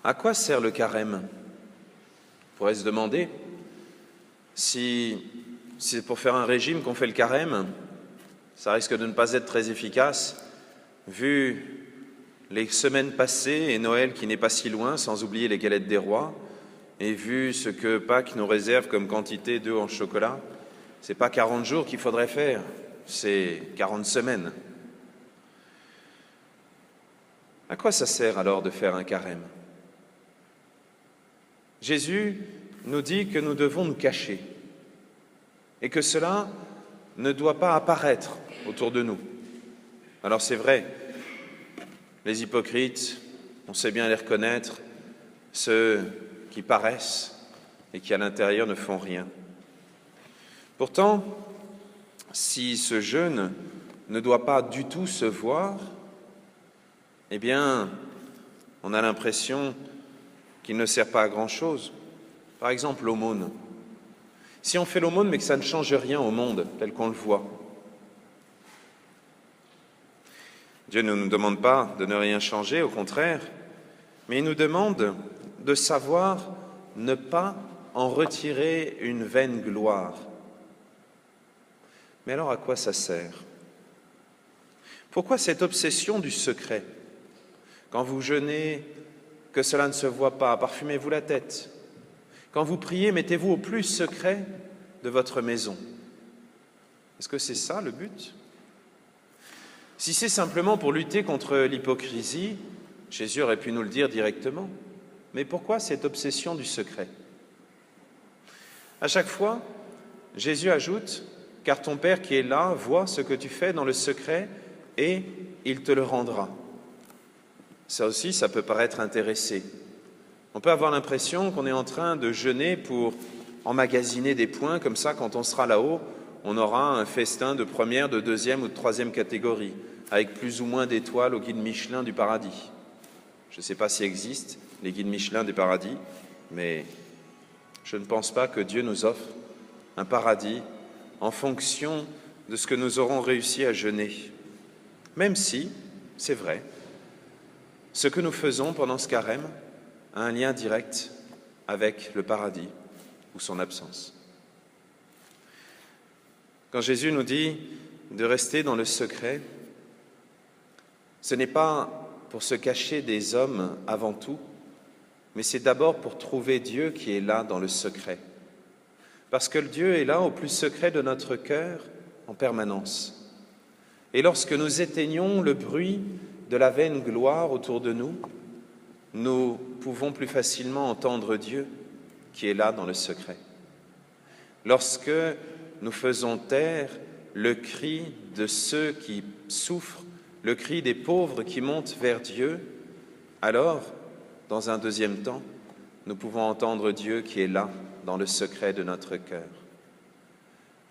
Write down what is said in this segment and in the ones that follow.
À quoi sert le carême? On pourrait se demander si c'est pour faire un régime qu'on fait le carême, ça risque de ne pas être très efficace, vu les semaines passées et Noël qui n'est pas si loin, sans oublier les galettes des rois, et vu ce que Pâques nous réserve comme quantité d'œufs en chocolat. C'est pas 40 jours qu'il faudrait faire, c'est 40 semaines. À quoi ça sert alors de faire un carême? Jésus nous dit que nous devons nous cacher et que cela ne doit pas apparaître autour de nous. Alors c'est vrai, les hypocrites, on sait bien les reconnaître, ceux qui paraissent et qui à l'intérieur ne font rien. Pourtant, si ce jeûne ne doit pas du tout se voir, eh bien, on a l'impression qu'il ne sert pas à grand-chose. Par exemple, l'aumône. Si on fait l'aumône mais que ça ne change rien au monde tel qu'on le voit, Dieu ne nous demande pas de ne rien changer, au contraire, mais il nous demande de savoir ne pas en retirer une vaine gloire. Mais alors à quoi ça sert? Pourquoi cette obsession du secret? Quand vous jeûnez, que cela ne se voit pas, parfumez-vous la tête. Quand vous priez, mettez-vous au plus secret de votre maison. Est-ce que c'est ça le but? Si c'est simplement pour lutter contre l'hypocrisie, Jésus aurait pu nous le dire directement. Mais pourquoi cette obsession du secret? À chaque fois, Jésus ajoute « Car ton Père qui est là voit ce que tu fais dans le secret et il te le rendra. » Ça aussi, ça peut paraître intéressé. On peut avoir l'impression qu'on est en train de jeûner pour emmagasiner des points, comme ça, quand on sera là-haut, on aura un festin de première, de deuxième ou de troisième catégorie, avec plus ou moins d'étoiles au guide Michelin du paradis. Je ne sais pas s'il existe les guides Michelin du paradis, mais je ne pense pas que Dieu nous offre un paradis en fonction de ce que nous aurons réussi à jeûner. Même si, c'est vrai, ce que nous faisons pendant ce carême a un lien direct avec le paradis ou son absence. Quand Jésus nous dit de rester dans le secret, ce n'est pas pour se cacher des hommes avant tout, mais c'est d'abord pour trouver Dieu qui est là dans le secret. Parce que Dieu est là au plus secret de notre cœur en permanence. Et lorsque nous éteignons le bruit de la vaine gloire autour de nous, nous pouvons plus facilement entendre Dieu qui est là dans le secret. Lorsque nous faisons taire le cri de ceux qui souffrent, le cri des pauvres qui montent vers Dieu, alors, dans un deuxième temps, nous pouvons entendre Dieu qui est là dans le secret de notre cœur.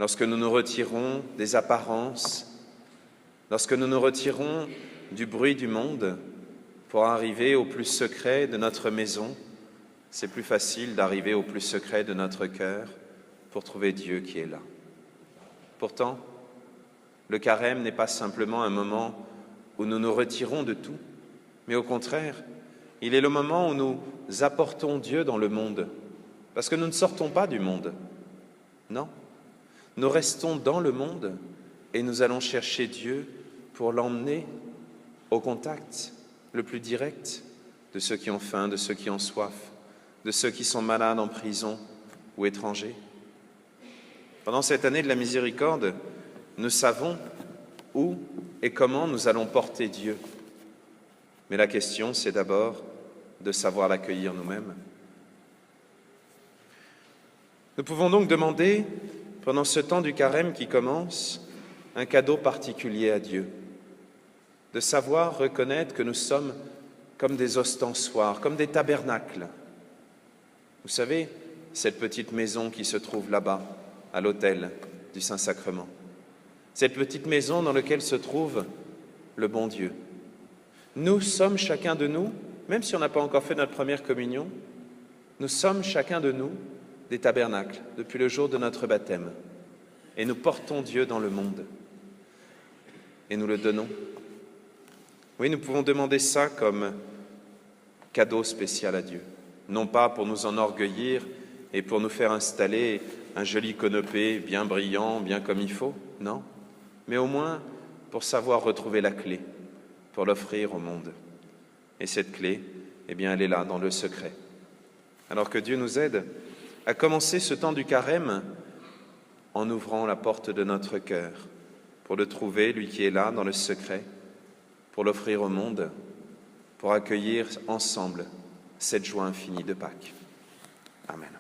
Lorsque nous nous retirons des apparences, lorsque nous nous retirons du bruit du monde pour arriver au plus secret de notre maison, c'est plus facile d'arriver au plus secret de notre cœur pour trouver Dieu qui est là. Pourtant, le carême n'est pas simplement un moment où nous nous retirons de tout, mais au contraire, il est le moment où nous apportons Dieu dans le monde, parce que nous ne sortons pas du monde. Non, nous restons dans le monde et nous allons chercher Dieu pour l'emmener au contact le plus direct de ceux qui ont faim, de ceux qui ont soif, de ceux qui sont malades en prison ou étrangers. Pendant cette année de la miséricorde, nous savons où et comment nous allons porter Dieu. Mais la question, c'est d'abord de savoir l'accueillir nous-mêmes. Nous pouvons donc demander, pendant ce temps du carême qui commence, un cadeau particulier à Dieu, de savoir reconnaître que nous sommes comme des ostensoirs, comme des tabernacles. Vous savez, cette petite maison qui se trouve là-bas, à l'autel du Saint-Sacrement. Cette petite maison dans laquelle se trouve le bon Dieu. Nous sommes chacun de nous, même si on n'a pas encore fait notre première communion, nous sommes chacun de nous des tabernacles depuis le jour de notre baptême. Et nous portons Dieu dans le monde. Et nous le donnons. Oui, nous pouvons demander ça comme cadeau spécial à Dieu. Non pas pour nous enorgueillir et pour nous faire installer un joli canapé bien brillant, bien comme il faut, non, mais au moins pour savoir retrouver la clé, pour l'offrir au monde. Et cette clé, eh bien, elle est là, dans le secret. Alors que Dieu nous aide à commencer ce temps du carême en ouvrant la porte de notre cœur pour le trouver, lui qui est là, dans le secret, pour l'offrir au monde, pour accueillir ensemble cette joie infinie de Pâques. Amen.